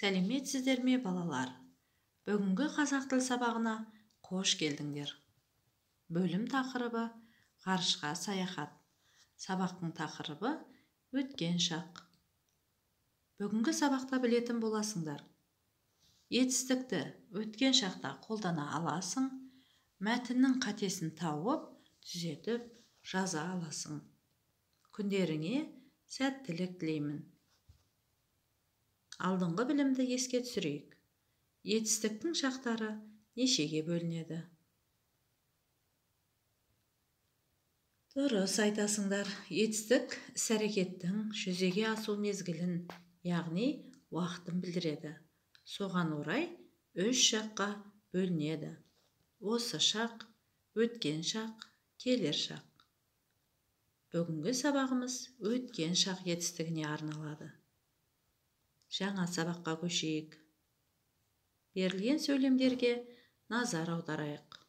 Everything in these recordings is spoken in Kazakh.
Сәлеметсіздер ме, балалар? Бүгінгі қазақ тіл сабағына қош келдіңдер. Бөлім тақырыбы ғарышқа саяхат. Сабақтың тақырыбы өткен шақ. Бүгінгі сабақта білетін боласыңдар. Етістікті өткен шақта қолдана аласың, мәтіннің қатесін тауып, түзетіп жаза аласың. Күндеріңе сәттілік тілеймін. Алдыңғы білімді еске түсірейік. Етістіктің шақтары нешеге бөлінеді? Дұрыс айтасыңдар. Етістік іс-әрекеттің жүзеге асу мезгілін, яғни уақытын білдіреді. Соған орай 3 шаққа бөлінеді. Осы шақ, өткен шақ, келер шақ. Бүгінгі сабағымыз өткен шақ етістігіне арналады. Жаңа сабаққа көшейік. Берілген сөйлемдерге назар аударайық.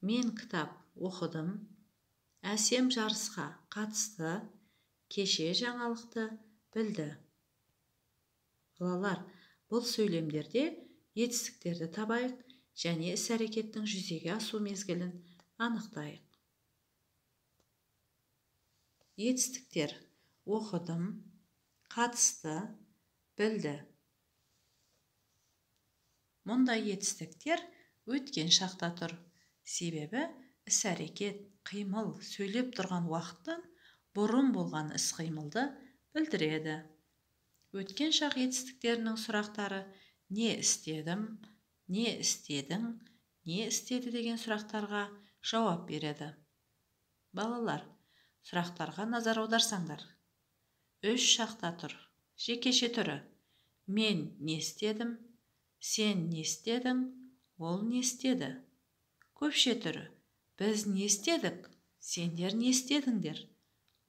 Мен кітап оқыдым. Әсем жарысқа қатысты. Кеше жаңалықты білді. Балалар, бұл сөйлемдерде етістіктерді табайық және іс-әрекеттің жүзеге асу мезгілін анықтайық. Етістіктер: оқыдым, қатысты, білді. Мұндай етістіктер өткен шақта тұр. Себебі іс-әрекет, қимыл, сөйлеп тұрған уақыттан бұрын болған іс-қимылды білдіреді. Өткен шақ етістіктерінің сұрақтары не істедім, не істедің, не істеді деген сұрақтарға жауап береді. Балалар, сұрақтарға назар аударсаңдар. 3 шақта тұр. Жекеше түрі: мен не істедім, сен не істедің, ол не істеді. Көпше түрі: біз не істедік, сендер не істедіңдер,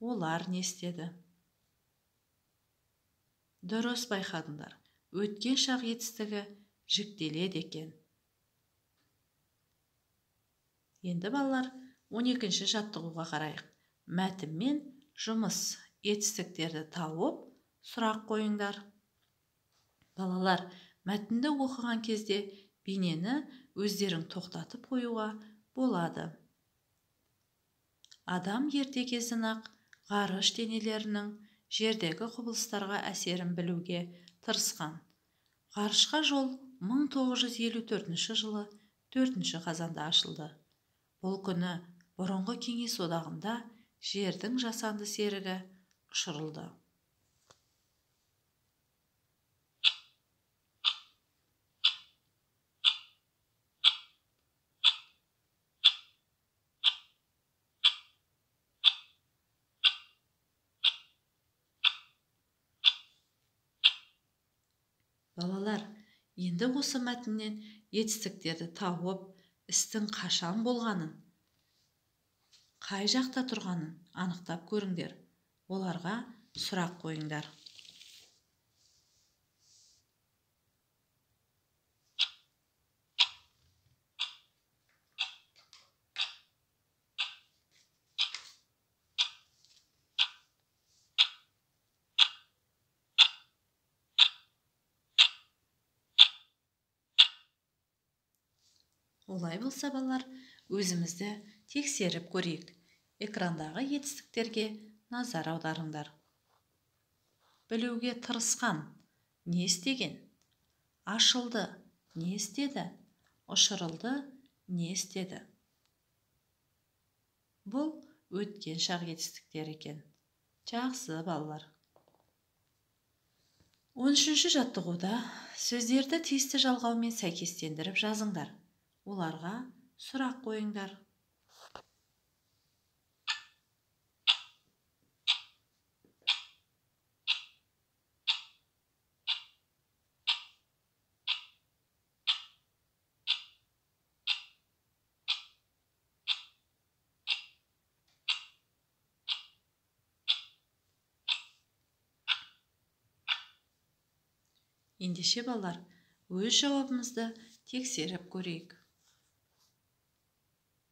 олар не істеді. Дұрыс байқадыңдар. Өткен шақ етістігі жіктеледі екен. Енді балалар, 12-ші жаттығуға қарайық. Мәтінмен жұмыс етістіктерді тауып, сұрақ қойыңдар. Балалар, мәтінді оқыған кезде бейнені өздерің тоқтатып қоюға болады. Адам ерте кезден-ақ ғарыш денелерінің жердегі құбылыстарға әсерін білуге тырысқан. Ғарышқа жол 1954 жылы 4 қазанда ашылды. Бұл күні бұрынғы Кеңес одағында жердің жасанды серігі ұшырылды. Балалар, енді осы мәтіннен етістіктерді тауып, істің қашан болғанын, қай жақта тұрғанын анықтап көріңдер. Оларға сұрақ қойыңдар. Олай болса, балалар, өзімізді тексеріп көрейік. Экрандағы етістіктерге назар аударыңдар. Білуге тырысқан: не істеген? Ашылды: не істеді? Ұшырылды: не істеді? Бұл өткен шақ етістіктері екен. Жақсы, балалар. 13-ші жаттығуда сөздерді тиісті жалғаумен сәйкестендіріп жазыңдар. Оларға сұрақ қойыңдар. Ендеше балалар, өз жауабымызды тексеріп көрейік.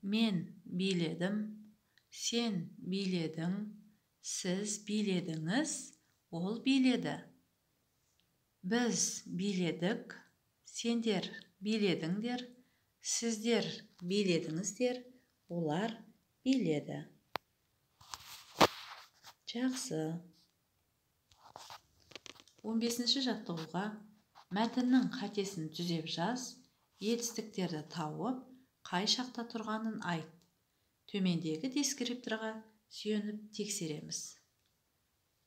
Мен биледім, сен биледің, сіз биледіңіз, ол биледі. Біз биледік, сендер биледіңдер, сіздер биледіңіздер, олар биледі. Жақсы. 15-ші жаттығуға мәтіннің қатесін түзеп жаз, етістіктерді тауып, қай шақта тұрғанын айт. Төмендегі дескрипторға сүйеніп тексереміз.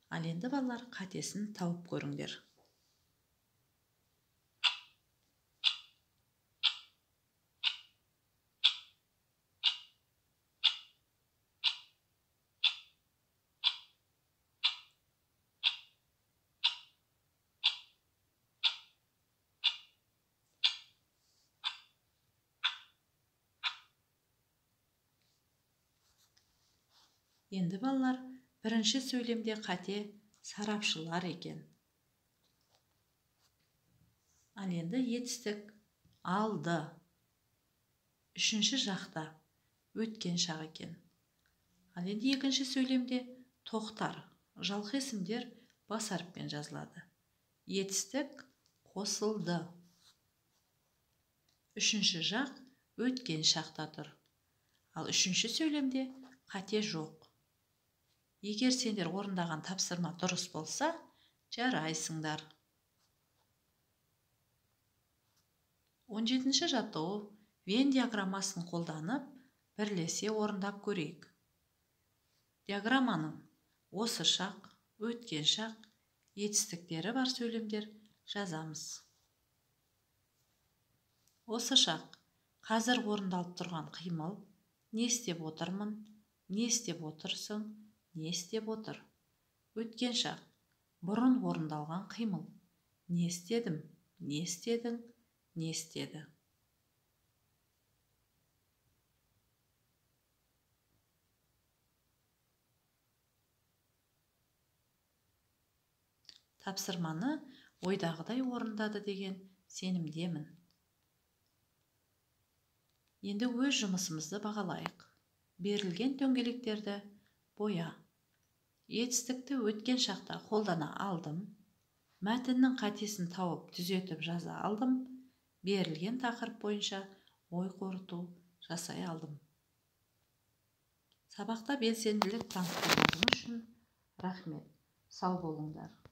Ал енді балалар қатесін тауып көріңдер. Енді балалар, бірінші сөйлемде қате сарапшылар екен. Ал енді етістік алды. Үшінші жақта өткен шақ екен. Ал енді екінші сөйлемде тоқтар, жалқы есімдер бас әріппен жазылады. Етістік қосылды. Үшінші жақ өткен шақта тұр. Ал үшінші сөйлемде қате жоқ. Егер сендер орындаған тапсырма дұрыс болса, жарайсыңдар. 17-ші жаттығу Вен диаграммасын қолданып, бірлесе орындап көрейік. Диаграмманың осы шақ, өткен шақ, етістіктері бар сөйлемдер жазамыз. Осы шақ, қазір орындалып тұрған қимыл, не істеп отырмын, не істеп отырсың, не істеп отыр. Өткен шақ, бұрын орындалған қимыл, не істедім, не істедің, не істеді. Тапсырманы ойдағыдай орындады деген сенімдемін. Енді өз жұмысымызды бағалайық. Берілген дөңгелектерді боя. Етістікті өткен шақта қолдана алдым. Мәтіннің қатесін тауып түзетіп жаза алдым. Берілген тақырып бойынша ой қорыту жасай алдым. Сабақта белсенділік танытқандарыңыз үшін рахмет. Сау болыңдар.